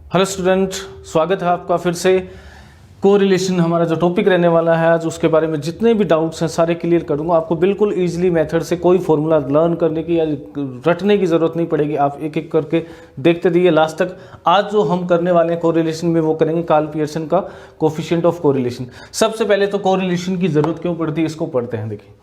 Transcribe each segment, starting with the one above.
Hello student, स्वागत है आपका फिर से। कोरिलेशन हमारा जो टॉपिक रहने वाला है आज, उसके बारे में जितने भी डाउट्स हैं सारे क्लियर करूंगा। आपको बिल्कुल इजीली मेथड से कोई फॉर्मूला लर्न करने की या रटने की ज़रूरत नहीं पड़ेगी। आप एक एक करके देखते रहिए लास्ट तक। आज जो हम करने वाले हैं कोरिलेशन में, वो करेंगे कार्ल पियर्सन का कोफिशिएंट ऑफ कोरिलेशन। सबसे पहले तो कोरिलेशन की ज़रूरत क्यों पड़ती है इसको पढ़ते हैं। देखिए,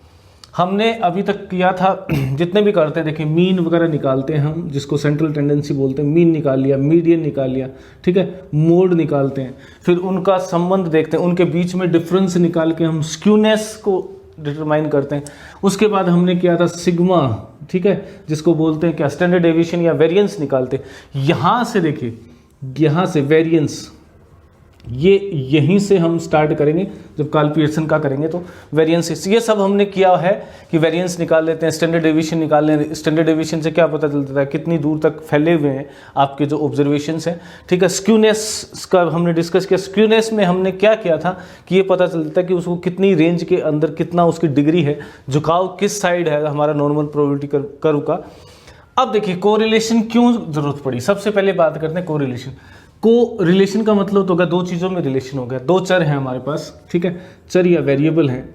हमने अभी तक किया था, जितने भी करते हैं, देखिए मीन वगैरह निकालते हैं हम, जिसको सेंट्रल टेंडेंसी बोलते हैं। मीन निकाल लिया, मीडियन निकाल लिया, ठीक है, मोड निकालते हैं, फिर उनका संबंध देखते हैं, उनके बीच में डिफरेंस निकाल के हम स्क्यूनेस को डिटरमाइन करते हैं। उसके बाद हमने किया था सिग्मा, ठीक है, जिसको बोलते हैं क्या, स्टैंडर्ड डेविएशन या वेरिएंस निकालते हैं। यहाँ से देखिए, यहाँ से वेरिएंस, ये यहीं से हम स्टार्ट करेंगे जब कार्ल पियर्सन का करेंगे तो वेरिएंस। ये सब हमने किया है कि वेरिएंस निकाल लेते हैं, स्टैंडर्ड डेविएशन निकाल लें। स्टैंडर्ड डेविएशन से क्या पता चलता है, कितनी दूर तक फैले हुए हैं आपके जो ऑब्जर्वेशंस हैं, ठीक है। स्क्यूनेस का हमने डिस्कस किया। स्क्यूनेस में हमने क्या किया था कि ये पता चलता है कि उसको कितनी रेंज के अंदर कितना उसकी डिग्री है, झुकाव किस साइड है हमारा नॉर्मल प्रोबेबिलिटी कर्व का। अब देखिए कोरिलेशन क्यों जरूरत पड़ी। सबसे पहले बात करते हैं कोरिलेशन। को रिलेशन का मतलब तो होगा दो चीज़ों में रिलेशन हो गया। दो चर हैं हमारे पास, ठीक है, चर या वेरिएबल हैं।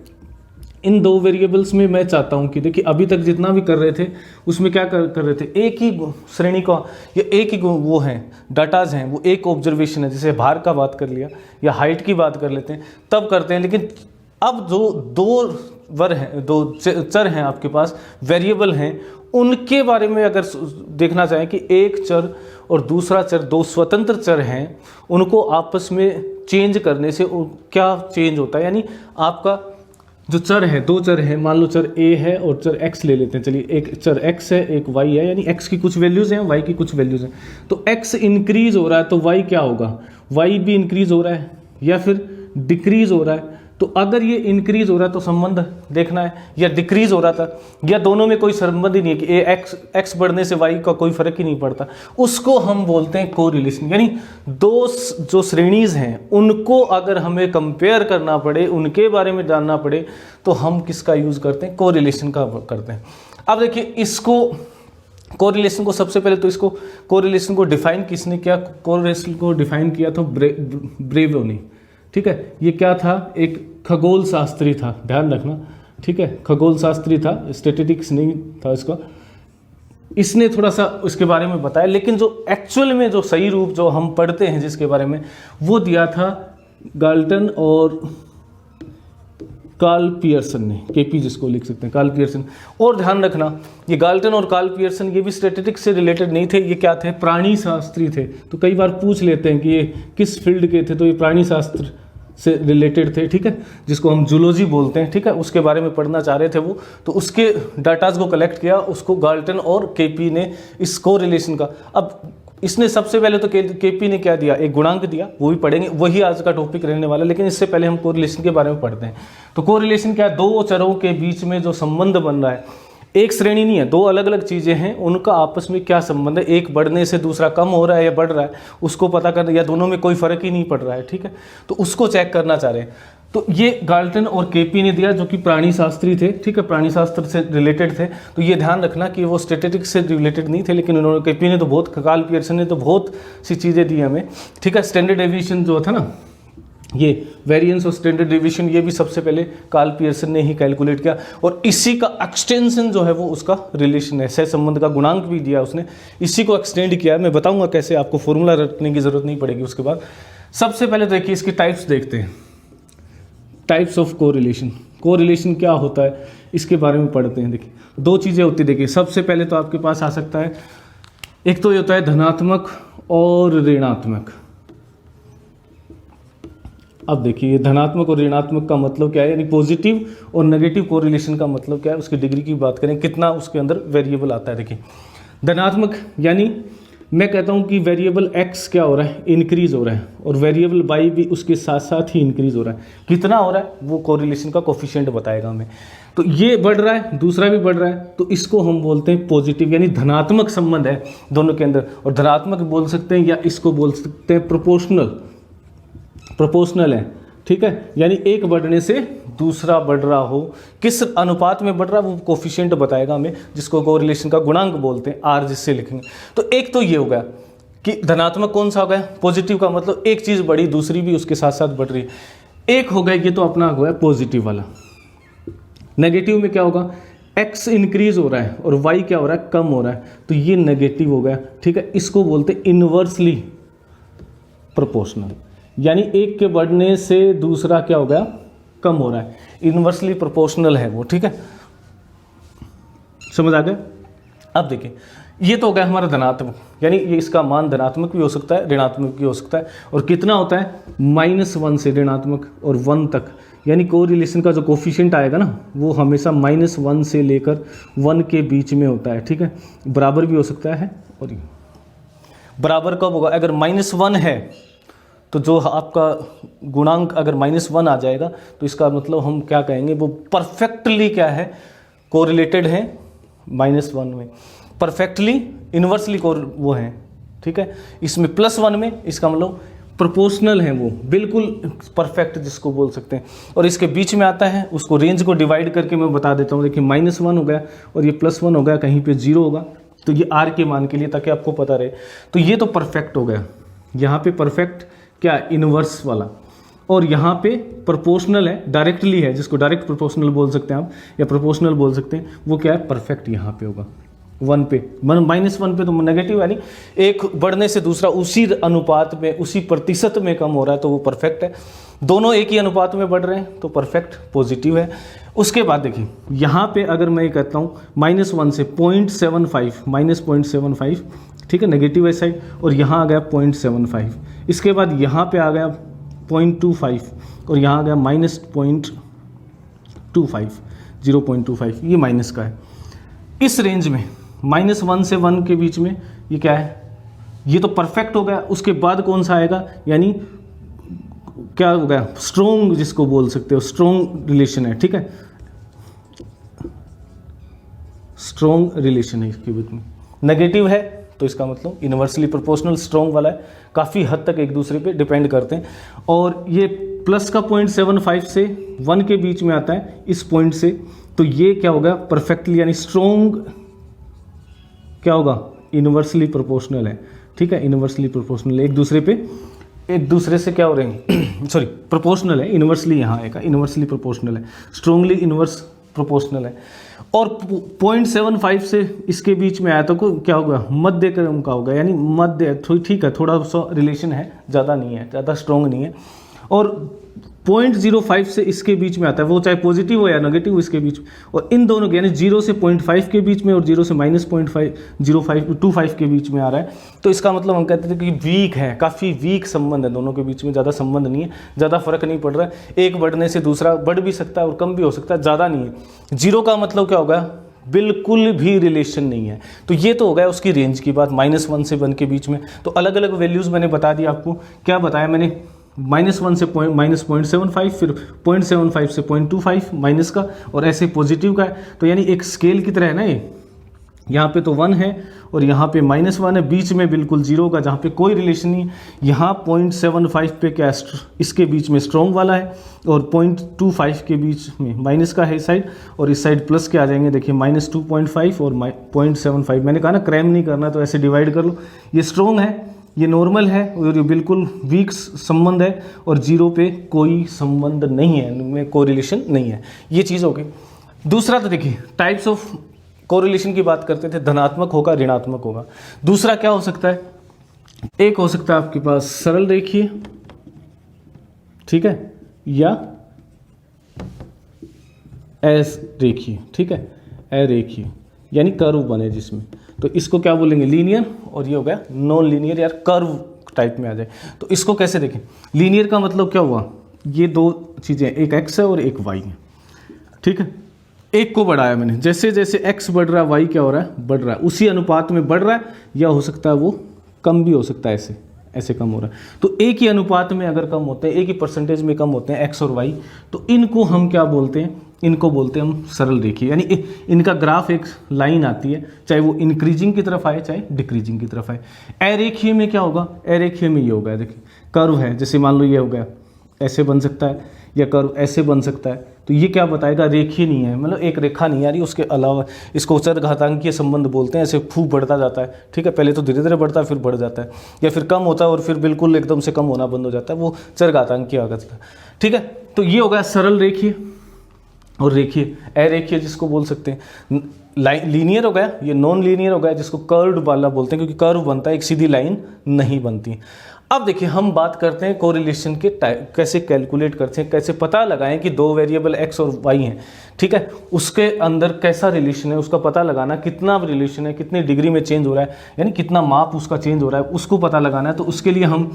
इन दो वेरिएबल्स में मैं चाहता हूं कि देखिए अभी तक जितना भी कर रहे थे उसमें क्या कर रहे थे, एक ही श्रेणी का या एक ही वो हैं डाटाज हैं, वो एक ऑब्जर्वेशन है। जैसे भार का बात कर लिया या हाइट की बात कर लेते हैं तब करते हैं। लेकिन अब जो दो चर हैं आपके पास, वेरिएबल हैं, उनके बारे में अगर देखना चाहें कि एक चर और दूसरा चर दो स्वतंत्र चर हैं, उनको आपस में चेंज करने से क्या चेंज होता है। यानी आपका जो चर है, दो चर हैं, मान लो चर a है और चर x ले लेते हैं। चलिए, एक चर x है, एक y है, यानी x की कुछ वैल्यूज़ हैं, y की कुछ वैल्यूज़ हैं। तो x इंक्रीज हो रहा है तो y क्या होगा, y भी इंक्रीज हो रहा है या फिर डिक्रीज हो रहा है। तो अगर ये इंक्रीज हो रहा है तो संबंध देखना है, या डिक्रीज हो रहा था, या दोनों में कोई संबंध ही नहीं है कि x बढ़ने से y का कोई फर्क ही नहीं पड़ता, उसको हम बोलते हैं कोरिलेशन। यानी दो जो श्रेणीज हैं उनको अगर हमें कंपेयर करना पड़े, उनके बारे में जानना पड़े, तो हम किसका यूज करते हैं, कोरिलेशन का करते हैं। अब देखिए इसको कोरिलेशन को, सबसे पहले तो इसको कोरिलेशन को डिफाइन किसने किया, कोरिलेशन को डिफाइन किया था ब्रेवो ने, ठीक है। ये क्या था, एक खगोल शास्त्री था, ध्यान रखना, ठीक है, खगोल शास्त्री था, स्टैटिस्टिक्स नहीं था इसका। इसने थोड़ा सा उसके बारे में बताया, लेकिन जो एक्चुअल में जो सही रूप जो हम पढ़ते हैं जिसके बारे में, वो दिया था गाल्टन और कार्ल पियर्सन ने, केपी जिसको लिख सकते हैं, कार्ल पियर्सन। और ध्यान रखना, ये गाल्टन और कार्ल पियर्सन ये भी स्टैटिस्टिक्स से रिलेटेड नहीं थे, ये क्या थे, प्राणी शास्त्री थे। तो कई बार पूछ लेते हैं कि ये किस फील्ड के थे, तो ये प्राणी शास्त्र से रिलेटेड थे, ठीक है, जिसको हम जूलॉजी बोलते हैं, ठीक है। उसके बारे में पढ़ना चाह रहे थे वो, तो उसके डाटाज को कलेक्ट किया, उसको गाल्टन और केपी ने इस कोरिलेशन का। अब इसने सबसे पहले तो केपी ने क्या दिया, एक गुणांक दिया, वो भी पढ़ेंगे, वही आज का टॉपिक रहने वाला है। लेकिन इससे पहले हम कोरिलेशन के बारे में पढ़ते हैं। तो कोरिलेशन क्या है, दो चरों के बीच में जो संबंध बन रहा है, एक श्रेणी नहीं है, दो अलग अलग चीज़ें हैं, उनका आपस में क्या संबंध है, एक बढ़ने से दूसरा कम हो रहा है या बढ़ रहा है, उसको पता करना, या दोनों में कोई फर्क ही नहीं पड़ रहा है, ठीक है, तो उसको चेक करना चाह रहे हैं। तो ये गाल्टन और केपी ने दिया, जो कि प्राणी शास्त्री थे, ठीक है, प्राणी शास्त्र से रिलेटेड थे। तो ये ध्यान रखना कि वो स्टैटिस्टिक्स से रिलेटेड नहीं थे, लेकिन उन्होंने, केपी ने तो बहुत, कार्ल पियर्सन ने तो बहुत सी चीज़ें दी हमें, ठीक है। स्टैंडर्ड डेविएशन जो था ना, ये वेरिएंस और स्टैंडर्ड डेविएशन, ये भी सबसे पहले कार्ल पियर्सन ने ही कैलकुलेट किया, और इसी का एक्सटेंशन जो है वो उसका रिलेशन है, सहसंबंध का गुणांक भी दिया उसने, इसी को एक्सटेंड किया। मैं बताऊंगा कैसे, आपको फॉर्मूला रटने की जरूरत नहीं पड़ेगी उसके बाद। सबसे पहले तो देखिए इसकी टाइप्स देखते हैं, टाइप्स ऑफ कोरिलेशन। कोरिलेशन क्या होता है इसके बारे में पढ़ते हैं। देखिए दो चीज़ें होती है, देखिए सबसे पहले तो आपके पास आ सकता है, एक तो ये होता है धनात्मक और ऋणात्मक। अब देखिए धनात्मक और ऋणात्मक का मतलब क्या है, यानी पॉजिटिव और नेगेटिव कोरिलेशन का मतलब क्या है, उसकी डिग्री की बात करें, कितना उसके अंदर वेरिएबल आता है। देखिए धनात्मक यानी मैं कहता हूं कि वेरिएबल x क्या हो रहा है, इंक्रीज हो रहा है, और वेरिएबल y भी उसके साथ साथ ही इंक्रीज हो रहा है। कितना हो रहा है वो कोरिलेशन का कोफिशिएंट बताएगा हमें। तो ये बढ़ रहा है, दूसरा भी बढ़ रहा है, तो इसको हम बोलते हैं पॉजिटिव, यानी धनात्मक संबंध है दोनों के अंदर। और धनात्मक बोल सकते हैं, या इसको बोल सकते हैं प्रोपोर्शनल है, ठीक है, यानी एक बढ़ने से दूसरा बढ़ रहा हो, किस अनुपात में बढ़ रहा है वो कोफिशिएंट बताएगा हमें, जिसको कोरिलेशन का गुणांक बोलते हैं, आर जिससे लिखेंगे। तो एक तो ये हो गया कि धनात्मक कौन सा हो गया, पॉजिटिव का मतलब एक चीज़ बढ़ी दूसरी भी उसके साथ साथ बढ़ रही है। एक हो गया ये तो अपना हो गया पॉजिटिव वाला। नेगेटिव में क्या होगा, x इंक्रीज हो रहा है और y क्या हो रहा है, कम हो रहा है, तो ये नेगेटिव हो गया। ठीक है, इसको बोलते हैं इनवर्सली प्रोपोर्शनल, यानी एक के बढ़ने से दूसरा क्या हो गया, कम हो रहा है, इनवर्सली प्रोपोर्शनल है वो। ठीक है, समझ आ गया। अब देखिए ये तो हो गया हमारा धनात्मक, यानी ये इसका मान धनात्मक भी हो सकता है ऋणात्मक भी हो सकता है। और कितना होता है, -1 से ऋणात्मक और 1 तक, यानी कोरिलेशन का जो कोफिशिएंट आएगा ना वो हमेशा -1 से लेकर 1 के बीच में होता है। ठीक है, बराबर भी हो सकता है। और बराबर कब होगा, अगर -1 है तो जो आपका गुणांक अगर -1 आ जाएगा तो इसका मतलब हम क्या कहेंगे, वो परफेक्टली क्या है, कोरिलेटेड है -1 में, परफेक्टली इन्वर्सली वो है। ठीक है, इसमें +1 में इसका मतलब प्रोपोर्शनल है, वो बिल्कुल परफेक्ट जिसको बोल सकते हैं। और इसके बीच में आता है, उसको रेंज को डिवाइड करके मैं बता देता हूँ। देखिए -1 हो गया और ये +1 हो गया, कहीं पे 0 होगा तो ये r के मान के लिए, ताकि आपको पता रहे। तो ये तो परफेक्ट हो गया, यहाँ पे परफेक्ट क्या, इनवर्स वाला। और यहाँ पे प्रोपोर्शनल है, डायरेक्टली है, जिसको डायरेक्ट प्रोपोर्शनल बोल सकते हैं आप या प्रोपोर्शनल बोल सकते हैं, वो क्या है, परफेक्ट यहाँ पे होगा 1 पे। -1 पे तो नेगेटिव, यानी एक बढ़ने से दूसरा उसी अनुपात में, उसी प्रतिशत में कम हो रहा है तो वो परफेक्ट है। दोनों एक ही अनुपात में बढ़ रहे हैं तो परफेक्ट पॉजिटिव है। उसके बाद देखिए यहाँ पे अगर मैं ये कहता हूँ -1 से 0.75, -0.75, ठीक है, नेगेटिव है साइड, और यहाँ आ गया 0.75। इसके बाद यहाँ पे आ गया 0.25 और यहाँ आ गया -0.25, 0.25, ये माइनस का है। इस रेंज में -1 से 1 के बीच में ये क्या है, ये तो परफेक्ट हो गया। उसके बाद कौन सा आएगा, यानी क्या हो गया, स्ट्रोंग, जिसको बोल सकते हो स्ट्रोंग रिलेशन है। ठीक है, स्ट्रोंग रिलेशन है इसके बीच में। नेगेटिव है तो इसका मतलब इनवर्सली प्रोपोर्शनल स्ट्रोंग वाला है, काफ़ी हद तक एक दूसरे पे डिपेंड करते हैं। और ये प्लस का 0.75 से 1 के बीच में आता है, इस पॉइंट से, तो ये क्या होगा, परफेक्टली, यानी स्ट्रोंग क्या होगा, इनवर्सली प्रोपोर्शनल है। ठीक है, इनवर्सली प्रोपोर्शनल, एक दूसरे से क्या हो रहे हैं सॉरी, प्रोपोर्शनल है, इनवर्सली यहाँ आएगा, इनवर्सली प्रोपोर्शनल है, स्ट्रोंगली इनवर्स प्रोपोर्शनल है। और 0.75 से इसके बीच में आया तो क्या होगा, मध्य क्रम का होगा, यानी मध्य, ठीक है, थोड़ा सा रिलेशन है, ज़्यादा नहीं है, ज़्यादा स्ट्रोंग नहीं है। और 0.05 से इसके बीच में आता है, वो चाहे पॉजिटिव हो या नेगेटिव, इसके बीच। और इन दोनों के, यानी 0 से 0.5 के बीच में और 0 से -0.05 के बीच में आ रहा है, तो इसका मतलब हम कहते थे कि वीक है, काफ़ी वीक संबंध है दोनों के बीच में, ज़्यादा संबंध नहीं है, ज़्यादा फर्क नहीं पड़ रहा है। एक बढ़ने से दूसरा बढ़ भी सकता है और कम भी हो सकता है, ज़्यादा नहीं है। 0 का मतलब क्या होगा, बिल्कुल भी रिलेशन नहीं है। तो ये तो हो गया उसकी रेंज की बात, -1 से 1 के बीच में। तो अलग अलग वैल्यूज़ मैंने बता दी आपको। क्या बताया मैंने, -1 से -0.75, फिर 0.75 से 0.25 माइनस का, और ऐसे पॉजिटिव का है। तो यानी एक स्केल की तरह है ना ये, यहाँ पे तो 1 है और यहाँ पे -1 है, बीच में बिल्कुल 0 का, जहाँ पे कोई रिलेशन नहीं। यहाँ 0.75 पे क्या, इसके बीच में स्ट्रॉन्ग वाला है, और 0.25 के बीच में माइनस का है इस साइड, और इस साइड प्लस के आ जाएंगे। देखिए -2.5 और 0.75। मैंने कहा ना क्रैम नहीं करना, तो ऐसे डिवाइड कर लो। ये स्ट्रॉन्ग है, ये नॉर्मल है, और ये बिल्कुल वीक संबंध है, और 0 पे कोई संबंध नहीं है, इनमें कोरिलेशन नहीं है। ये चीज़ हो गई। दूसरा तो देखिए टाइप्स ऑफ कोरिलेशन की बात करते थे, धनात्मक होगा, ऋणात्मक होगा। दूसरा क्या हो सकता है, एक हो सकता है आपके पास सरल रेखीय, ठीक है, या अरेखीय, ठीक है, अरेखीय, यानी कर्व बने जिसमें, तो इसको क्या बोलेंगे, लीनियर, और ये हो गया नॉन लीनियर, यार कर्व टाइप में आ जाए। तो इसको कैसे देखें, लीनियर का मतलब क्या हुआ, ये दो चीज़ें, एक x है और एक y है, ठीक है। एक को बढ़ाया मैंने, जैसे जैसे x बढ़ रहा है y क्या हो रहा है, बढ़ रहा है, उसी अनुपात में बढ़ रहा है, या हो सकता है वो कम भी हो सकता है, ऐसे ऐसे कम हो रहा है। तो एक ही अनुपात में अगर कम होते हैं, एक ही परसेंटेज में कम होते हैं x और y, तो इनको हम क्या बोलते हैं, इनको बोलते हैं हम सरल रेखीय, यानी इनका ग्राफ एक लाइन आती है, चाहे वो इंक्रीजिंग की तरफ आए चाहे डिक्रीजिंग की तरफ आए। अरेखीय में क्या होगा, अरेखीय में ये होगा, देखिए कर्व है, जैसे मान लो ये हो गया, ऐसे बन सकता है, या कर्व ऐसे बन सकता है। तो ये क्या बताएगा, रेखीय नहीं है, मतलब एक रेखा नहीं आ रही। उसके अलावा इसको चरघातांकीय संबंध बोलते हैं, ऐसे खूब बढ़ता जाता है, ठीक है, पहले तो धीरे धीरे बढ़ता है फिर बढ़ जाता है, या फिर कम होता है और फिर बिल्कुल एकदम से कम होना बंद हो जाता है, वो चरघातांकीय आगत है, ठीक है। तो ये हो गया सरल रेखीय और रेखीय, अरेखीय जिसको बोल सकते हैं। लीनियर हो गया, ये नॉन लीनियर हो गया जिसको कर्व्ड वाला बोलते हैं, क्योंकि कर्व बनता है, एक सीधी लाइन नहीं बनती। अब देखिए हम बात करते हैं कोरिलेशन के कैसे कैलकुलेट करते हैं, कैसे पता लगाएं कि दो वेरिएबल x और y हैं, ठीक है, उसके अंदर कैसा रिलेशन है उसका पता लगाना, कितना रिलेशन है, कितनी डिग्री में चेंज हो रहा है, यानी कितना माप उसका चेंज हो रहा है, उसको पता लगाना है। तो उसके लिए हम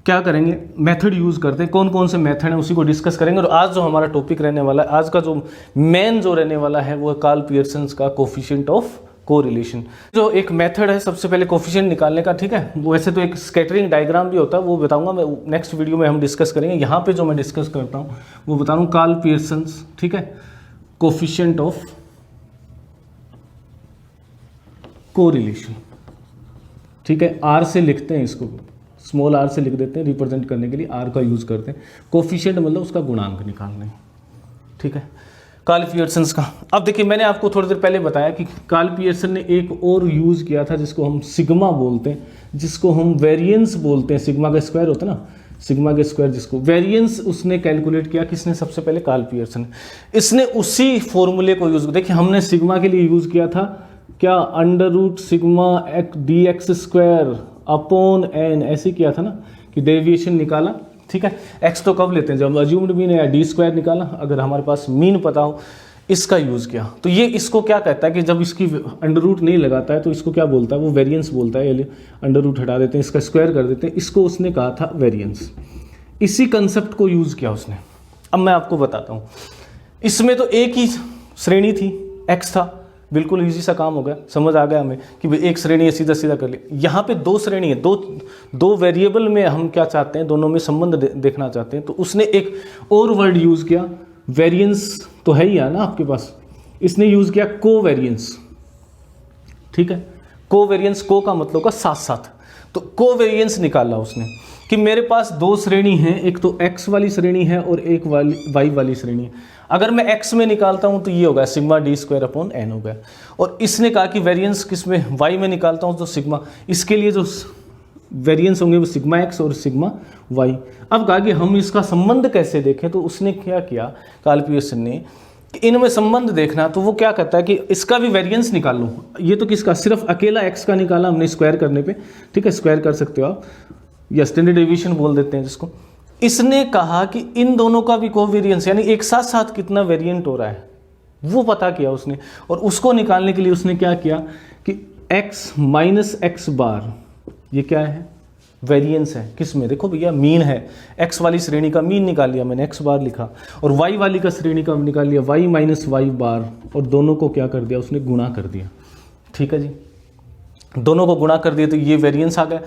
क्या करेंगे, मेथड यूज़ करते हैं। कौन कौन से मेथड हैं उसी को डिस्कस करेंगे। और आज जो हमारा टॉपिक रहने वाला है, आज का जो मेन जो रहने वाला है वो कार्ल पियर्सन्स का कोफिशिएंट ऑफ कोरिलेशन। जो एक मेथड है सबसे पहले कोफिशिएंट निकालने का, ठीक है, वो वैसे तो एक स्कैटरिंग डायग्राम भी होता है, वो बताऊंगा मैं नेक्स्ट वीडियो में, हम डिस्कस करेंगे। यहाँ पे जो मैं डिस्कस करता हूँ वो बता रहा हूँ कार्ल पियर्सन्स, ठीक है, कोफिशिएंट ऑफ कोरिलेशन, ठीक है, आर से लिखते हैं इसको, स्मॉल आर से लिख देते हैं, रिप्रेजेंट करने के लिए आर का यूज़ करते हैं। कोफिशिएंट मतलब उसका गुणांक निकालने, ठीक है, कार्ल पियर्सन्स का। अब देखिए मैंने आपको थोड़ी देर पहले बताया कि कार्ल पियर्सन ने एक और यूज़ किया था जिसको हम सिग्मा बोलते हैं, जिसको हम वेरिएंस बोलते हैं। सिग्मा का स्क्वायर होता है ना, सिग्मा के स्क्वायर, जिसको वेरिएंस उसने कैलकुलेट किया। किसने, सबसे पहले कार्ल पियर्सन। इसने उसी फॉर्मूले को यूज़, देखिए हमने सिग्मा के लिए यूज़ किया था क्या, under root sigma D X square upon N, ऐसे किया था ना, कि डेविएशन निकाला, ठीक है। एक्स तो कब लेते हैं, जब अज्यूम्ड मीन है, या डी स्क्वायर निकाला, अगर हमारे पास मीन पता हो, इसका यूज़ किया। तो ये इसको क्या कहता है कि जब इसकी अंडर रूट नहीं लगाता है तो इसको क्या बोलता है, वो वेरिएंस बोलता है। अंडर रूट हटा देते हैं, इसका स्क्वायर कर देते हैं, इसको उसने कहा था वेरिएंस। इसी कंसेप्ट को यूज़ किया उसने। अब मैं आपको बताता हूँ, इसमें तो एक ही श्रेणी थी, एक्स था, बिल्कुल इजी सा काम हो गया, समझ आ गया हमें कि भाई एक श्रेणी है, सीधा सीधा कर लिया। यहाँ पे दो श्रेणी है, दो वेरिएबल में हम क्या चाहते हैं, दोनों में संबंध देखना चाहते हैं। तो उसने एक और वर्ड यूज़ किया, वेरिएंस तो है ही है ना आपके पास, इसने यूज़ किया कोवेरिएंस, ठीक है। कोवेरिएंस, को का मतलब का साथ साथ, तो कोवेरिएंस निकाला उसने कि मेरे पास दो श्रेणी हैं, एक तो x वाली श्रेणी है और एक y वाली श्रेणी है। अगर मैं x में निकालता हूं तो ये होगा sigma D square upon N हो गया। और इसने कहा कि वेरिएंस किस में, y में निकालता हूं तो सिग्मा, इसके लिए जो वेरिएंस होंगे वो सिग्मा x और सिग्मा y। अब कहा कि हम इसका संबंध कैसे देखें, तो उसने क्या किया कार्ल पियर्सन ने, इनमें संबंध देखना। तो वो क्या कहता है कि इसका भी वेरिएंस निकाल लो। ये तो किसका, सिर्फ अकेला x का निकाला हमने स्क्वायर करने पे, ठीक है, स्क्वायर कर सकते हो आप, या स्टैंडर्ड डेविएशन बोल देते हैं जिसको। इसने कहा कि इन दोनों का भी कोवेरिएंस, यानी एक साथ साथ कितना वेरिएंट हो रहा है वो पता किया उसने। और उसको निकालने के लिए उसने क्या किया कि x माइनस एक्स बार, ये क्या है, वेरिएंस है। किस में, देखो भैया मीन है, x वाली श्रेणी का मीन निकाल लिया मैंने, x बार लिखा, और y वाली का श्रेणी का निकाल लिया, y माइनस वाई बार, और दोनों को क्या कर दिया उसने, गुणा कर दिया, ठीक है जी। दोनों को गुणा कर दिया तो ये वेरिएंस आ गया,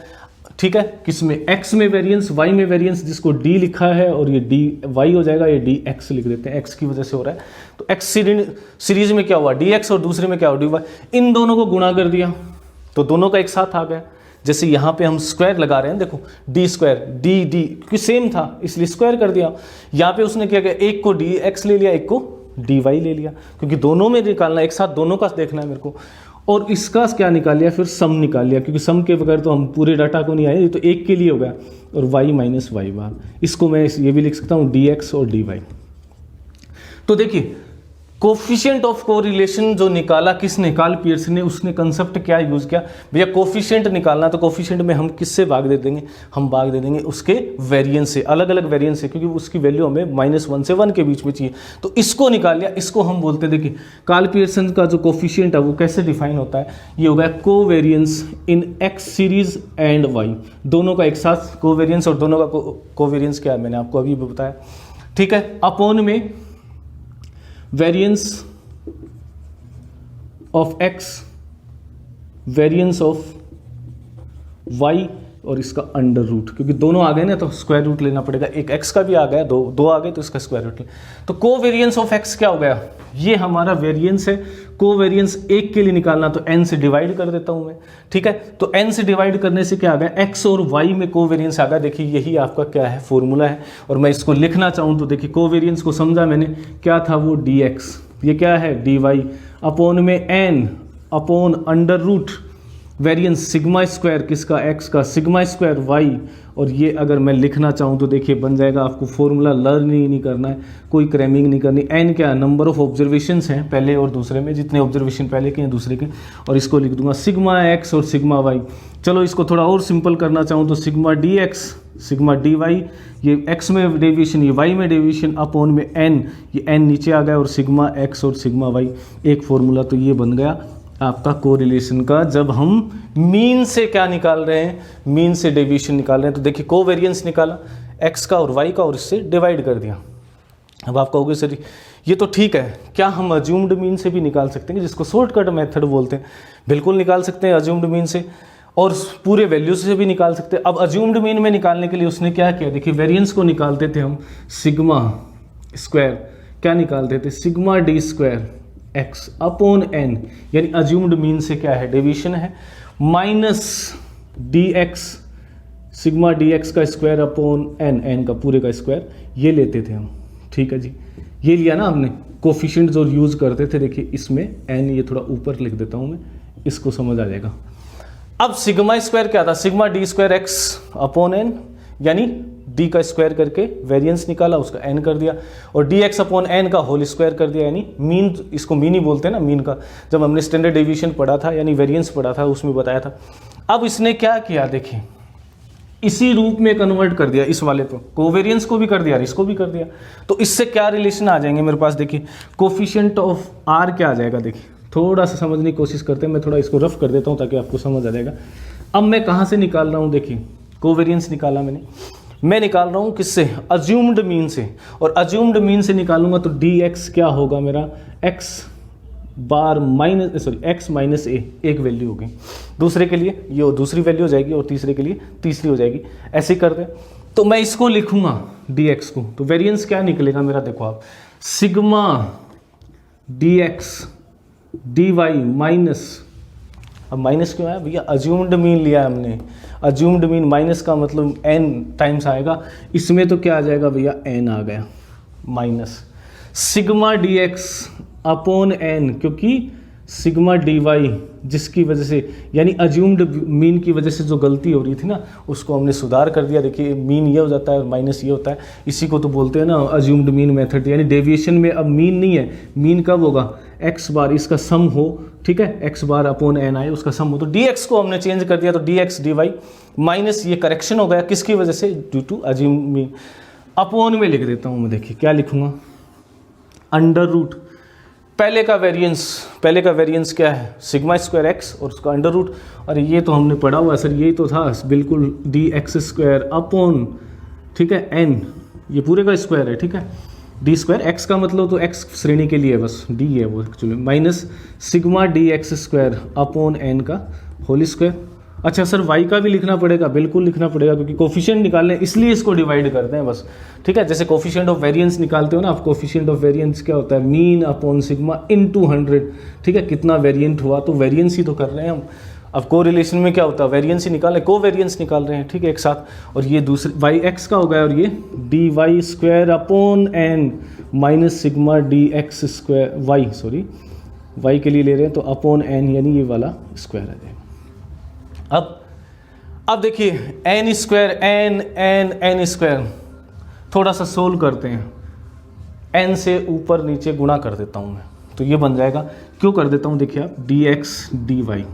ठीक है। किसमें, x में वेरिएंस, y में वेरिएंस, जिसको d लिखा है, और ये dy हो जाएगा, ये dx लिख देते हैं, x की वजह से हो रहा है। तो x सीरीज में क्या हुआ, dx, और दूसरे में क्या हुआ, dy। इन दोनों को गुणा कर दिया तो दोनों का एक साथ आ गया। जैसे यहाँ पे हम स्क्वायर लगा रहे हैं, देखो डी स्क्वायर डी क्योंकि सेम था इसलिए स्क्वायर कर दिया। यहाँ पे उसने क्या किया, एक को dx ले लिया, एक को dy ले लिया, क्योंकि दोनों में निकालना, एक साथ दोनों का देखना है मेरे को। और इसका क्या निकाल लिया, फिर सम निकाल लिया, क्योंकि सम के बगैर तो हम पूरे डाटा को नहीं आए, तो एक के लिए हो गया, और y माइनस वाई बार। इसको मैं ये भी लिख सकता हूँ dx और dy। तो देखिए कोफिशिएंट ऑफ कोरिलेशन जो निकाला किसने, कार्ल पियर्सन ने। उसने कंसेप्ट क्या यूज़ किया, भैया कोफिशिएंट निकालना, तो कोफिशिएंट में हम किससे भाग दे देंगे, हम भाग दे देंगे उसके वेरिएंस से, अलग अलग वेरिएंस से, क्योंकि उसकी वैल्यू हमें -1 से 1 के बीच में चाहिए। तो इसको निकाल लिया, इसको हम बोलते हैं, देखिए कार्ल पियर्सन का जो कोफिशिएंट है वो कैसे डिफाइन होता है, ये होगा covariance in x series and y। दोनों का एक साथ कोवेरिएंस, और दोनों का कोवेरिएंस क्या है मैंने आपको अभी बताया, ठीक है। अपॉन में variance of x, variance of y, और इसका अंडर रूट, क्योंकि दोनों आ गए ना तो स्क्वायर रूट लेना पड़ेगा। एक x का भी आ गया, दो आ गए तो इसका स्क्वायर रूट ले। तो कोवेरिएंस ऑफ x क्या हो गया, ये हमारा वेरिएंस है, कोवेरियंस एक के लिए निकालना तो n से डिवाइड कर देता हूं मैं, ठीक है। तो n से डिवाइड करने से क्या आ गया, x और y में कोवेरियंस आ गया। देखिए यही आपका क्या है, फॉर्मूला है। और मैं इसको लिखना चाहूँ तो देखिए कोवेरियंस को समझा मैंने, क्या था वो dx, ये क्या है dy अपॉन में n upon under root variance sigma square किसका, x का, सिग्मा स्क्वायर y। और ये अगर मैं लिखना चाहूँ तो देखिए बन जाएगा, आपको फॉर्मूला लर्न ही नहीं करना है, कोई क्रैमिंग नहीं करनी। n क्या, नंबर ऑफ ऑब्जर्वेशंस हैं पहले और दूसरे में, जितने ऑब्जर्वेशन पहले के हैं दूसरे के, और इसको लिख दूंगा सिग्मा x और सिग्मा y। चलो इसको थोड़ा और सिंपल करना चाहूँ तो सिग्मा dx सिग्मा dy, ये x में डेविएशन, ये y में डेविएशन, अपॉन में n, ये n नीचे आ गया, और सिग्मा x और सिग्मा y। एक फॉर्मूला तो ये बन गया आपका कोरिलेशन का, जब हम मीन से क्या निकाल रहे हैं, मीन से डेविएशन निकाल रहे हैं। तो देखिए कोवेरियंस निकाला x का और y का, और इससे डिवाइड कर दिया। अब आप कहोगे सर ये तो ठीक है, क्या हम अज्यूम्ड मीन से भी निकाल सकते हैं, जिसको शॉर्टकट मेथड बोलते हैं? बिल्कुल निकाल सकते हैं अज्यूम्ड मीन से, और पूरे वैल्यू से भी निकाल सकते हैं। अब अज्यूम्ड मीन में निकालने के लिए उसने क्या किया, देखिए वेरिएंस को निकालते थे हम सिग्मा स्क्वायर, क्या निकालते थे, sigma D square x upon n, यानी अज्यूम्ड मीन से क्या है, डेविएशन है, माइनस dx सिग्मा dx का स्क्वायर अपॉन n का पूरे का स्क्वायर, ये लेते थे हम, ठीक है जी। ये लिया ना हमने, कोफिशिएंट जो यूज करते थे, देखिए इसमें n, ये थोड़ा ऊपर लिख देता हूँ मैं, इसको समझ आ जाएगा। अब सिग्मा स्क्वायर क्या था, sigma D square x upon n, यानी d का स्क्वायर करके वेरिएंस निकाला, उसका n कर दिया, और dx अपॉन n का होल स्क्वायर कर दिया, यानी मीन, इसको मीन ही बोलते हैं ना, मीन का, जब हमने स्टैंडर्ड डेविएशन पढ़ा था यानी वेरिएंस पढ़ा था उसमें बताया था। अब इसने क्या किया, देखिए इसी रूप में कन्वर्ट कर दिया, इस वाले को, कोवेरियंस को भी कर दिया, इसको भी कर दिया। तो इससे क्या रिलेशन आ जाएंगे मेरे पास, देखिए कोफिशिएंट ऑफ r क्या आ जाएगा, देखिए थोड़ा सा समझने की कोशिश करते हैं, मैं थोड़ा इसको रफ कर देता हूँ ताकि आपको समझ आ जाएगा। अब मैं कहाँ से निकाल रहा हूँ, देखिए कोवेरियंस निकाला मैंने, मैं निकाल रहा हूँ किससे, अज्यूम्ड मीन से, और अज्यूम्ड मीन से निकालूंगा तो dx क्या होगा मेरा, x bar minus x minus a, एक वैल्यू होगी, दूसरे के लिए ये दूसरी वैल्यू हो जाएगी, और तीसरे के लिए तीसरी हो जाएगी, ऐसे ही करते। तो मैं इसको लिखूंगा dx को, तो वेरिएंस क्या निकलेगा मेरा, देखो आप, सिग्मा dx dy माइनस, अब माइनस क्यों आया भैया, अज्यूम्ड मीन लिया हमने, अज्यूम्ड मीन माइनस का मतलब n टाइम्स आएगा, इसमें तो क्या आ जाएगा भैया, n आ गया, minus sigma dx upon n, क्योंकि सिग्मा dy जिसकी वजह से, यानी अज्यूम्ड मीन की वजह से जो गलती हो रही थी ना, उसको हमने सुधार कर दिया। देखिए मीन ये हो जाता है और माइनस ये होता है, इसी को तो बोलते हैं ना अज्यूम्ड मीन मेथड, यानी डेविएशन में अब मीन नहीं है, मीन कब होगा, x बार इसका सम हो, ठीक है, x बार अपॉन n आए उसका सम हो, तो dx को हमने चेंज कर दिया, तो dx dy माइनस ये करेक्शन हो गया, किसकी वजह से, due to assumed mean. Upon में लिख देता हूँ मैं, देखिए क्या लिखूंगा, अंडर रूट पहले का वेरिएंस क्या है, सिग्मा स्क्वायर x और उसका अंडर रूट, और ये तो हमने पढ़ा हुआ सर, यही तो था बिल्कुल, dx स्क्वायर अपॉन, ठीक है, n, ये पूरे का स्क्वायर है, ठीक है, डी स्क्वायर, x का मतलब तो x श्रेणी के लिए बस d है वो actually, minus sigma dx square upon n का होल स्क्वायर। अच्छा सर y का भी लिखना पड़ेगा, बिल्कुल लिखना पड़ेगा, क्योंकि कोफिशिएंट निकालने इसलिए इसको डिवाइड करते हैं बस, ठीक है। जैसे कोफिशिएंट ऑफ वेरिएंस निकालते हो ना आप, कोफिशिएंट ऑफ वेरिएंस क्या होता है, मीन अपॉन सिग्मा इनटू 100, ठीक है, कितना वेरिएंट हुआ, तो वेरिएंस ही तो कर रहे हैं हम। अब कोरिलेशन में क्या होता है, वेरिएंस ही निकाल रहे हैं, कोवेरिएंस निकाल रहे हैं, ठीक है, एक साथ, और ये दूसरे वाई एक्स का हो गया, और ये D Y square upon N minus sigma D X square Y, sorry Y के लिए ले रहे हैं तो अपॉन एन, यानी ये वाला स्क्वायर आ जाएगा। अब देखिए एन स्क्वायर एन स्क्वायर, थोड़ा सा सोल्व करते हैं, एन से ऊपर नीचे गुणा कर देता हूँ मैं, तो ये बन जाएगा, क्यों कर देता हूँ देखिए आप, डी एक्स डी वाई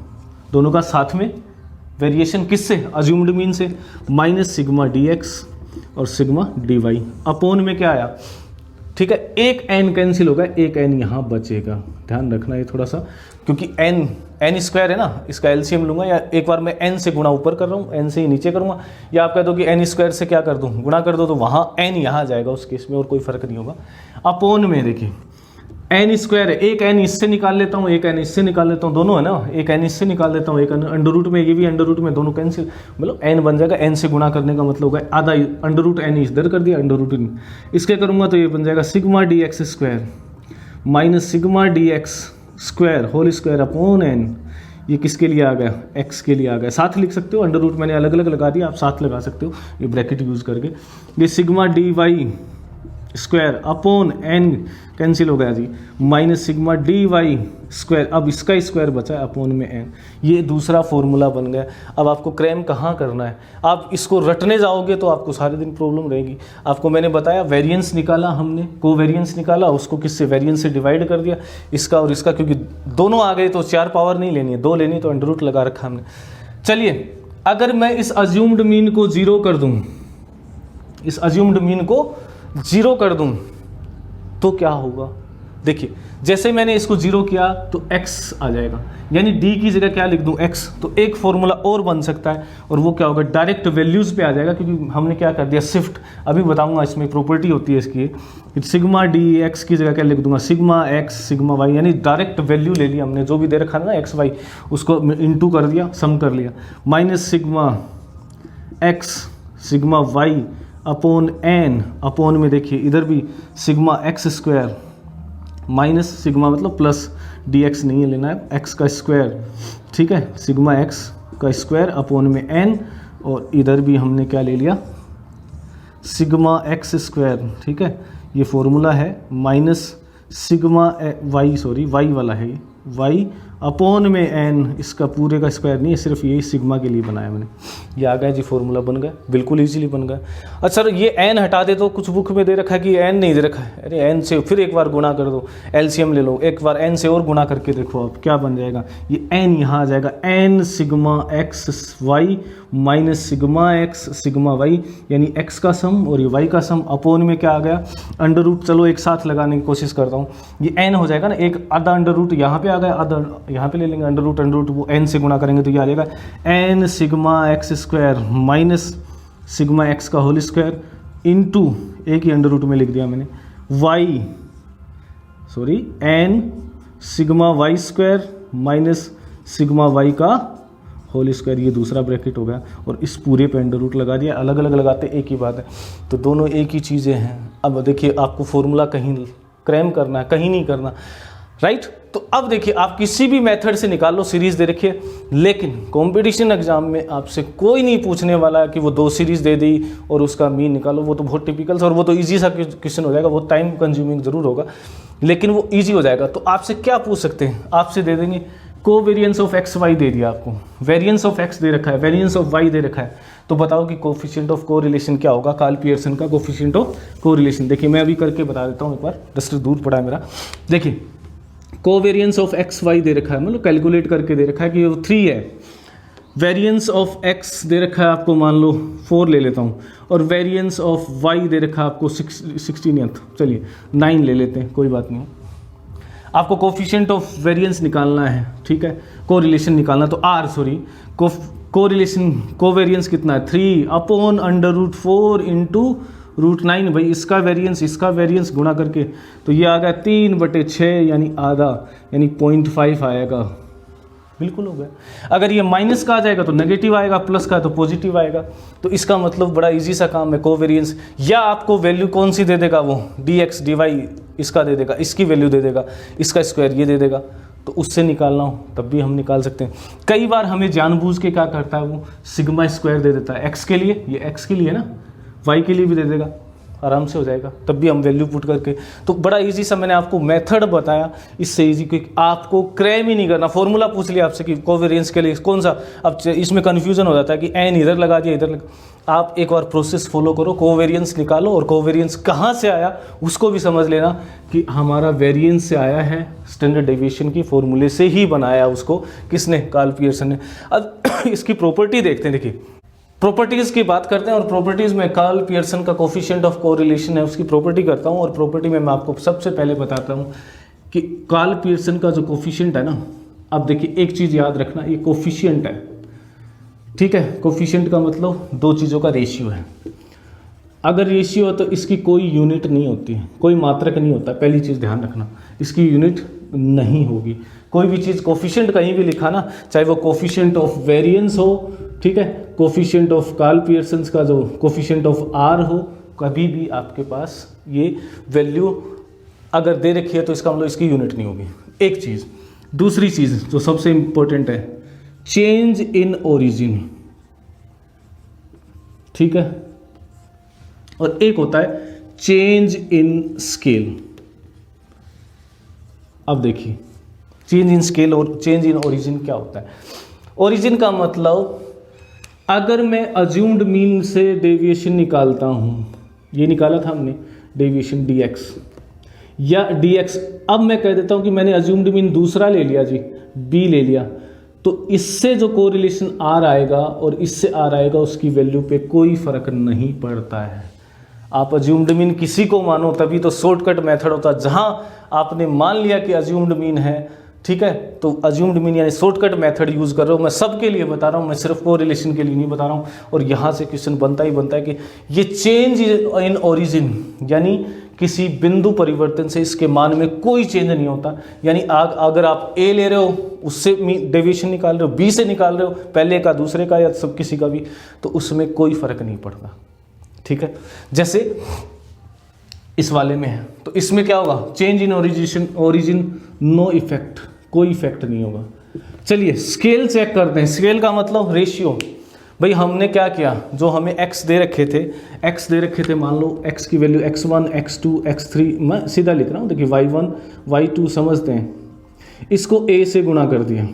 दोनों का साथ में वेरिएशन किससे, अज्यूम्ड मीन से, माइनस सिग्मा डी एक्स और सिग्मा डी वाई, अपॉन में क्या आया, ठीक है, एक n कैंसिल होगा, एक n यहाँ बचेगा, ध्यान रखना ये थोड़ा सा, क्योंकि n स्क्वायर है ना, इसका एलसीएम लूंगा, या एक बार मैं n से गुणा ऊपर कर रहा हूँ, n से ही नीचे करूँगा, या आप कह दो कि n स्क्वायर से क्या कर दूँ, गुणा कर दो, तो वहाँ n यहाँ जाएगा उस केस में, और कोई फर्क नहीं होगा। अपॉन में देखिए n स्क्वायर है, एक n इससे निकाल लेता हूँ, एक n इससे निकाल लेता हूँ, दोनों है ना, एक n इससे निकाल लेता हूँ, एक अंडर रूट में, ये भी अंडर रूट में, दोनों कैंसिल, मतलब n बन जाएगा, n से गुणा करने का मतलब होगा आधा, अंडर रूट n इधर कर दिया, अंडर रूट इसके करूँगा तो ये बन जाएगा sigma D X square minus sigma D X square whole square upon N, ये किसके लिए आ गया, एक्स के लिए आ गया। साथ लिख सकते हो, अंडर रूट मैंने अलग अलग लगा दिया, आप साथ लगा सकते हो ये ब्रैकेट यूज़ करके। ये sigma D Y square upon N cancel हो गया जी, minus sigma D Y square, अब इसका स्क्वायर बचा है अपॉन में एन, ये दूसरा फॉर्मूला बन गया। अब आपको क्रैम कहाँ करना है, आप इसको रटने जाओगे तो आपको सारे दिन प्रॉब्लम रहेगी। आपको मैंने बताया वेरिएंस निकाला हमने, कोवेरिएंस निकाला, उसको किससे, वेरिएंस से डिवाइड कर दिया, इसका और इसका, क्योंकि दोनों आ गए तो 4 पावर नहीं लेनी है, 2 लेनी, तो अंडर रूट लगा रखा हमने। चलिए अगर मैं इस अज्यूम्ड मीन को 0 कर दूँ, इस अज्यूम्ड मीन को 0 कर दूं तो क्या होगा, देखिए जैसे मैंने इसको 0 किया तो x आ जाएगा, यानी d की जगह क्या लिख दूं, x, तो एक फॉर्मूला और बन सकता है और वो क्या होगा, डायरेक्ट वैल्यूज़ पे आ जाएगा, क्योंकि हमने क्या कर दिया, शिफ्ट। अभी बताऊंगा इसमें प्रॉपर्टी होती है इसकी, सिग्मा डी एक्स की जगह क्या लिख दूंगा, सिग्मा एक्स सिग्मा वाई, यानी डायरेक्ट वैल्यू ले लिया हमने, जो भी दे रखा है ना एक्स वाई, उसको इंटू कर दिया, सम कर लिया, minus sigma X sigma Y upon N, upon में देखिए इधर भी sigma X square minus sigma मतलब प्लस, डी एक्स नहीं है लेना है, एक्स का स्क्वायर, ठीक है, सिग्मा एक्स का स्क्वायर अपॉन में एन, और इधर भी हमने क्या ले लिया, सिग्मा एक्स स्क्वायर, ठीक है, ये फॉर्मूला है, minus sigma Y, sorry Y वाला है ये, वाई अपॉन में एन, इसका पूरे का स्क्वायर नहीं है, सिर्फ यही सिग्मा के लिए बनाया मैंने, ये आ गया जी, फॉर्मूला बन गया, बिल्कुल इजीली बन गया। अच्छा सर ये एन हटा दे, तो कुछ बुक में दे रखा है कि एन नहीं दे रखा है, अरे एन से फिर एक बार गुणा कर दो, एलसीएम ले लो, एक बार एन से और गुणा करके देखो आप क्या बन जाएगा, ये एन यहाँ आ जाएगा, N sigma X Y minus sigma X sigma Y, यानी एक्स का सम और ये वाई का सम, अपॉन में क्या आ गया, अंडर रूट, चलो एक साथ लगाने की कोशिश करता हूँ, ये एन हो जाएगा ना, एक आधा अंडर रूट यहाँ पे आ गया, आधा यहाँ पे ले लेंगे अंडर रूट, वो एन से गुणा करेंगे तो ये आ जाएगा N sigma X square minus sigma X का होल स्क्वायर इंटू, एक ही अंडर रूट में लिख दिया मैंने, Y sorry N sigma Y square minus sigma Y का होल स्क्वायर, ये दूसरा ब्रैकेट हो गया, और इस पूरे पे अंडर रूट लगा दिया, अलग अलग लगाते एक ही बात है, तो दोनों एक ही चीज़ें हैं। अब देखिए आपको फॉर्मूला कहीं क्रैम करना है, कहीं नहीं करना, राइट। तो अब देखिए आप किसी भी मेथड से निकाल लो, सीरीज दे रखी है, लेकिन कंपटीशन एग्जाम में आपसे कोई नहीं पूछने वाला कि वो 2 सीरीज दे दी और उसका मीन निकालो, वो तो बहुत टिपिकल और वो तो इजी सा क्वेश्चन हो जाएगा, वो टाइम कंज्यूमिंग जरूर होगा लेकिन वो इजी हो जाएगा। तो आपसे क्या पूछ सकते हैं, आपसे दे देंगे covariance of x why they दिया आपको, वेरिएंस ऑफ एक्स दे रखा है, वेरिएंस ऑफ वाई दे रखा है, तो बताओ कि कोफिशिएंट ऑफ कोरिलेशन क्या होगा, कार्ल पियर्सन का कोफिशिएंट ऑफ कोरिलेशन। देखिए मैं अभी करके बता देता हूँ, एक बार रजिस्टर दूर पड़ा है मेरा। देखिए covariance of x why they रखा है, मतलब कैलकुलेट करके दे रखा है कि वो 3 है, वेरिएंस ऑफ एक्स दे रखा है आपको, मान लो 4 ले लेता हूँ, और वेरिएंस ऑफ वाई दे रखा है आपको 16, चलिए 9 ले लेते हैं, कोई बात नहीं। आपको कोफिशिएंट ऑफ वेरिएंस निकालना है, ठीक है, कोरिलेशन निकालना, तो कोरिलेशन कोवेरिएंस कितना है, 3 upon under root 4 into root 9, भाई इसका वेरिएंस गुणा करके, तो ये आ गया 3/6, यानी आधा, यानी 0.5 आएगा, बिल्कुल हो गया। अगर ये माइनस का आ जाएगा तो नेगेटिव आएगा, प्लस का तो पॉजिटिव आएगा, तो इसका मतलब बड़ा इजी सा काम है कोवेरिएंस। या आपको वैल्यू कौन सी दे देगा, वो dx dy इसका दे देगा, इसकी वैल्यू दे देगा, इसका स्क्वायर ये दे देगा, तो उससे निकालना हो तब भी हम निकाल सकते हैं। कई बार हमें जानबूझ के क्या करता है, वो सिग्मा स्क्वायर दे देता है एक्स के लिए, ये एक्स के लिए ना, वाई के लिए भी दे देगा, आराम से हो जाएगा, तब भी हम वैल्यू पुट करके। तो बड़ा इजी सा मैंने आपको मेथड बताया, इससे इजी, क्योंकि आपको क्रैम ही नहीं करना। फॉर्मूला पूछ लिया आपसे कि कोवेरिएंस के लिए कौन सा, अब इसमें कन्फ्यूजन हो जाता है कि एन इधर लगा दिया इधर लगा। आप एक बार प्रोसेस फॉलो करो, कोवेरिएंस निकालो, और कोवेरिएंस कहाँ से आया उसको भी समझ लेना कि हमारा वेरिएंस से आया है, स्टैंडर्ड डेविएशन की फॉर्मूले से ही बनाया उसको, किसने, कार्ल पियर्सन ने। अब इसकी प्रॉपर्टी देखते हैं, देखिए प्रॉपर्टीज़ की बात करते हैं, और प्रॉपर्टीज़ में कार्ल पियर्सन का कोफिशिएंट ऑफ कोरिलेशन है, उसकी प्रॉपर्टी करता हूँ। और प्रॉपर्टी में मैं आपको सबसे पहले बताता हूँ कि कार्ल पियर्सन का जो कोफिशिएंट है ना, अब देखिए एक चीज़ याद रखना, ये कोफिशिएंट है, ठीक है। कोफिशिएंट का मतलब 2 चीज़ों का रेशियो है। अगर रेशियो हो तो इसकी कोई यूनिट नहीं होती है, कोई मात्रक नहीं होता, पहली चीज़ ध्यान रखना, इसकी यूनिट नहीं होगी। कोई भी चीज़ कोफिशिएंट कहीं भी लिखा ना, चाहे वो कोफिशिएंट ऑफ वेरिएंस हो, ठीक है, कोफिशिएंट ऑफ कार्ल पियर्सन का जो कोफिशिएंट ऑफ आर हो, कभी भी आपके पास ये वैल्यू अगर दे रखी है तो इसका मतलब इसकी यूनिट नहीं होगी। एक चीज़ दूसरी चीज जो सबसे इंपॉर्टेंट है, चेंज इन ओरिजिन, ठीक है, और एक होता है चेंज इन स्केल। अब देखिए चेंज इन स्केल और चेंज इन ओरिजिन क्या होता है। ओरिजिन का मतलब अगर मैं अज्यूम्ड मीन से डेविएशन निकालता हूं, ये निकाला था हमने डेविएशन dx या dx, अब मैं कह देता हूं कि मैंने अज्यूम्ड मीन दूसरा ले लिया जी, b ले लिया, तो इससे जो कोरिलेशन r आएगा और इससे r आएगा उसकी वैल्यू पे कोई फर्क नहीं पड़ता है। आप अज्यूम्ड मीन किसी को मानो तभी तो शॉर्टकट मेथड होता है। जहां आपने मान लिया कि अज्यूम्ड मीन है, ठीक है, तो अज्यूम्ड मीन यानी शॉर्टकट मेथड यूज कर रहा हूँ। मैं सबके लिए बता रहा हूँ, मैं सिर्फ कोरिलेशन के लिए नहीं बता रहा हूँ। और यहाँ से क्वेश्चन बनता ही बनता है कि ये चेंज इन ओरिजिन यानी किसी बिंदु परिवर्तन से इसके मान में कोई चेंज नहीं होता। यानी अगर आप a ले रहे हो उससे डेविएशन निकाल रहे हो, b से निकाल रहे हो, पहले का दूसरे का या सब किसी का भी, तो उसमें कोई फर्क नहीं पड़ता, ठीक है। जैसे इस वाले में है तो इसमें क्या होगा, change in origin no effect, कोई इफेक्ट नहीं होगा। चलिए स्केल चेक करते हैं। स्केल का मतलब रेशियो। भाई हमने क्या किया, जो हमें x दे रखे थे, मान लो x की वैल्यू x1 x2 x3, मैं सीधा लिख रहा हूँ, देखिए y1 y2 समझते हैं, इसको a से गुणा कर दिया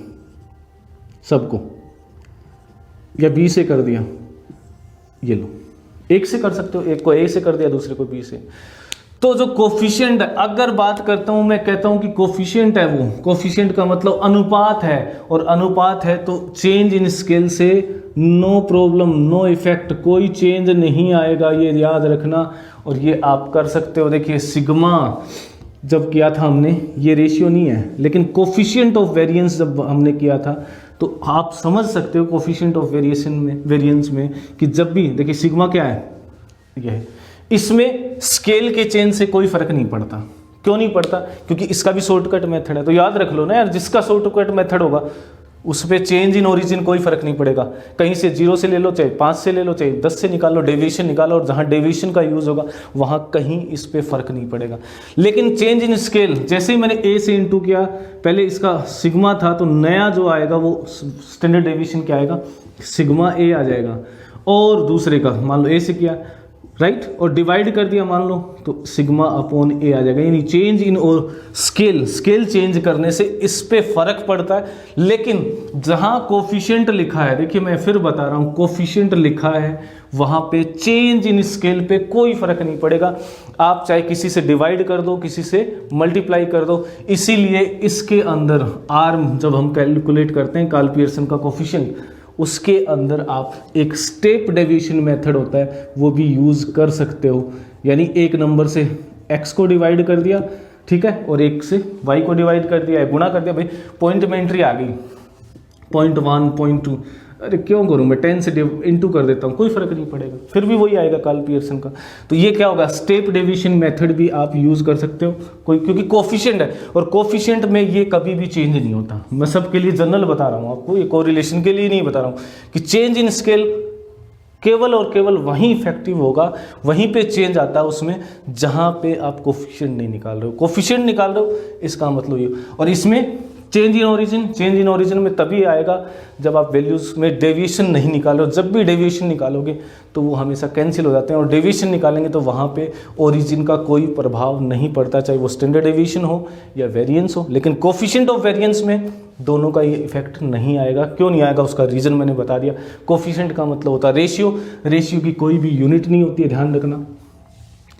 सबको, या b से कर दिया, ये लो, एक से कर सकते हो, एक को a से कर दिया दूसरे को b से। तो जो कोफिशिएंट है, अगर बात करता हूं मैं कहता हूं कि कोफिशिएंट है, वो कोफिशिएंट का मतलब अनुपात है, और अनुपात है तो चेंज इन स्केल से नो प्रॉब्लम, नो इफेक्ट, कोई चेंज नहीं आएगा, ये याद रखना। और ये आप कर सकते हो, देखिए सिग्मा जब किया था हमने, ये रेशियो नहीं है, लेकिन कोफिशिएंट ऑफ वेरिएंस जब हमने किया था तो आप समझ सकते हो कोफिशिएंट ऑफ वेरिएंस में कि जब भी देखिए सिग्मा क्या है, ये है, इसमें स्केल के चेंज से कोई फर्क नहीं पड़ता। क्यों नहीं पड़ता, क्योंकि इसका भी शॉर्टकट मेथड है। तो याद रख लो ना यार, जिसका शॉर्टकट मेथड होगा उस पर चेंज इन ओरिजिन कोई फर्क नहीं पड़ेगा। कहीं से 0 से ले लो, चाहे 5 से ले लो, चाहे 10 से निकालो, डेविएशन निकालो, और जहां डेविएशन का यूज होगा वहां कहीं इस पे फर्क नहीं पड़ेगा। लेकिन चेंज इन स्केल, जैसे ही मैंने a से इंटू किया, पहले इसका सिग्मा था, तो नया जो आएगा वो स्टैंडर्ड डेविएशन क्या आएगा, सिग्मा a आ जाएगा, और दूसरे का मान लो a से किया, राइट, और डिवाइड कर दिया मान लो, तो सिग्मा अपॉन a आ जाएगा। यानी चेंज इन और स्केल चेंज करने से इस पे फर्क पड़ता है। लेकिन जहां कोफिशिएंट लिखा है, देखिए मैं फिर बता रहा हूं, कोफिशिएंट लिखा है वहां पे चेंज इन स्केल पे कोई फर्क नहीं पड़ेगा। आप चाहे किसी से डिवाइड कर दो, किसी से मल्टीप्लाई कर दो। इसीलिए इसके अंदर आर्म जब हम कैलकुलेट करते हैं कार्ल पियर्सन का कोफिशिएंट, उसके अंदर आप एक स्टेप डेविएशन मेथड होता है वो भी यूज कर सकते हो। यानी एक नंबर से x को डिवाइड कर दिया, ठीक है, और एक से y को डिवाइड कर दिया, गुणा कर दिया, भाई पॉइंट में एंट्री आ गई 0.1 0.2, अरे क्यों करूं मैं 10 से इंटू कर देता हूं, कोई फर्क नहीं पड़ेगा, फिर भी वही आएगा कार्ल पियर्सन का। तो ये क्या होगा, स्टेप डेविएशन मेथड भी आप यूज कर सकते हो कोई, क्योंकि कोफिशिएंट है, और कोफिशिएंट में ये कभी भी चेंज नहीं होता। मैं सबके लिए जनरल बता रहा हूँ आपको, ये कोरिलेशन के लिए नहीं बता रहा हूँ कि चेंज इन स्केल केवल और केवल वहीं इफेक्टिव होगा, वहीं पे चेंज आता है उसमें जहां पे आप कोफिशिएंट नहीं निकाल रहे हो। कोफिशिएंट निकाल रहे हो इसका मतलब ये, और इसमें चेंज इन ओरिजिन में तभी आएगा जब आप वैल्यूज में डेविएशन नहीं निकाल रहे हो। जब भी डेविएशन निकालोगे तो वो हमेशा कैंसिल हो जाते हैं, और डेविएशन निकालेंगे तो वहाँ पे ओरिजिन का कोई प्रभाव नहीं पड़ता, चाहे वो स्टैंडर्ड डेविएशन हो या वेरिएंस हो। लेकिन कोफिशिएंट ऑफ वेरिएंस में दोनों का ये इफेक्ट नहीं आएगा। क्यों नहीं आएगा, उसका रीज़न मैंने बता दिया। कोफिशिएंट का मतलब होता है रेशियो की कोई भी यूनिट नहीं होती है, ध्यान रखना,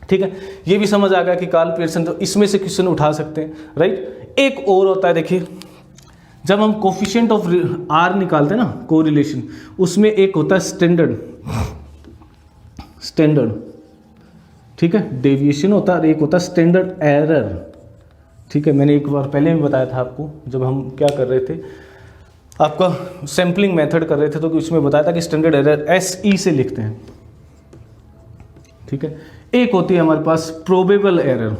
ठीक है। ये भी समझ आ गया कि कार्ल पियर्सन, तो इसमें से क्वेश्चन उठा सकते हैं, राइट। एक और होता है, देखिए जब हम कोफिशिएंट ऑफ आर निकालते हैं ना, कोरिलेशन, उसमें एक होता है स्टैंडर्ड, ठीक है, डेविएशन होता है, और एक होता है स्टैंडर्ड एरर, ठीक है। मैंने एक बार पहले भी बताया था आपको, जब हम क्या कर रहे थे, आपका सैम्पलिंग मेथड कर रहे थे, तो उसमें बताया था कि स्टैंडर्ड एरर SE से लिखते हैं, ठीक है। एक होती है हमारे पास प्रोबेबल एरर,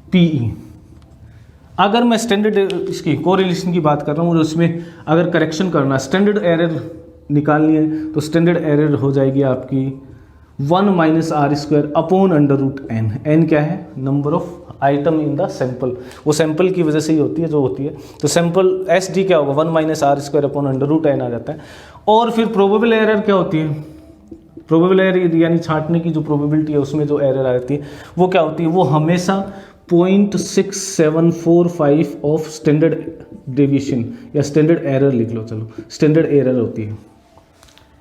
PE। अगर मैं स्टैंडर्ड इसकी कोरिलेशन की बात कर रहा हूँ और उसमें अगर करेक्शन करना, स्टैंडर्ड एरर निकालनी है, तो स्टैंडर्ड एरर हो जाएगी आपकी 1 minus R square upon under root N. N क्या है? Number of item in the sample, वो सैंपल की वजह से ही होती है जो होती है। तो सैंपल एस डी क्या होगा? 1 minus R square upon under root N आ जाता है। और फिर प्रोबेबल एरर क्या होती है? प्रोबेबल एरर यानी छांटने की जो प्रोबेबिलिटी है उसमें जो एरर आती है वो क्या होती है? वो हमेशा 0.6745 ऑफ स्टैंडर्ड डेविएशन या स्टैंडर्ड एरर लिख लो, चलो स्टैंडर्ड एरर होती है,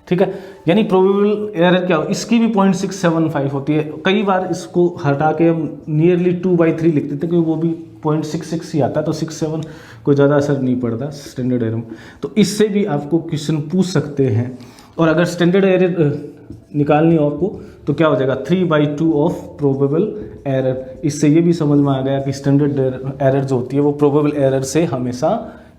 ठीक है। यानी प्रोबेबल एरर क्या हो? इसकी भी 0.675 होती है। कई बार इसको हटा के हम नियरली 2/3 लिख देते हैं क्योंकि वो भी 0.66 ही आता है, तो 67 कोई ज़्यादा असर नहीं पड़ता स्टैंडर्ड एरर में। तो इससे भी आपको क्वेश्चन पूछ सकते हैं। और अगर स्टैंडर्ड एरर निकालनी हो आपको तो क्या हो जाएगा? 3/2 ऑफ प्रोबेबल एरर। इससे ये भी समझ में आ गया कि स्टैंडर्ड एरर जो होती है वो प्रोबेबल एरर से हमेशा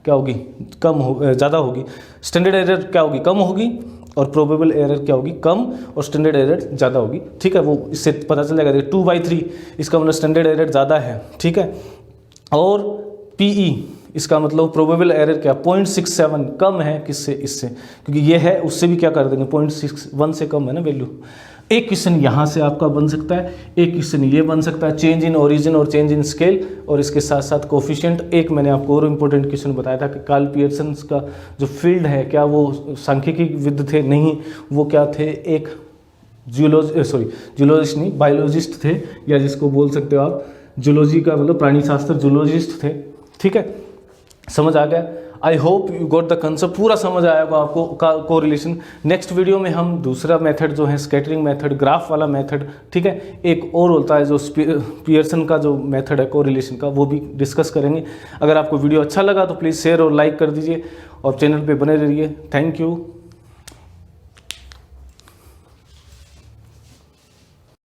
क्या होगी? कम हो, ज़्यादा होगी। स्टैंडर्ड एरर क्या होगी? कम होगी। और प्रोबेबल एरर क्या होगी? कम। और स्टैंडर्ड एरर ज़्यादा होगी, ठीक है। वो इससे पता चल जाएगा 2/3 इसका मतलब स्टैंडर्ड एरर ज़्यादा है, ठीक है। और PE इसका मतलब प्रोबेबल एरर क्या? 0.67 कम है किससे? इससे, क्योंकि ये है उससे भी क्या कर देंगे? 0.61 से कम है ना वैल्यू। एक क्वेश्चन यहाँ से आपका बन सकता है, एक क्वेश्चन ये बन सकता है, चेंज इन ओरिजिन और चेंज इन स्केल, और इसके साथ साथ कोफिशिएंट। एक मैंने आपको और इम्पोर्टेंट क्वेश्चन बताया था कि कार्ल पियर्सन का जो फील्ड है क्या वो सांख्यिकी विद थे? नहीं, वो क्या थे? एक जूलॉजिस्ट नहीं, बायोलॉजिस्ट थे, या जिसको बोल सकते हो आप जूलॉजी का मतलब प्राणी शास्त्र, जूलॉजिस्ट थे, ठीक है। समझ आ गया? I hope you got the concept, पूरा समझ आया होगा आपको कोरिलेशन। नेक्स्ट वीडियो में हम दूसरा मेथड जो है स्कैटरिंग मेथड, ग्राफ वाला मेथड, ठीक है, एक और होता है जो पियर्सन का जो मेथड है कोरिलेशन का, वो भी डिस्कस करेंगे। अगर आपको वीडियो अच्छा लगा तो प्लीज़ शेयर और लाइक कर दीजिए और चैनल पे बने रहिए। Thank you.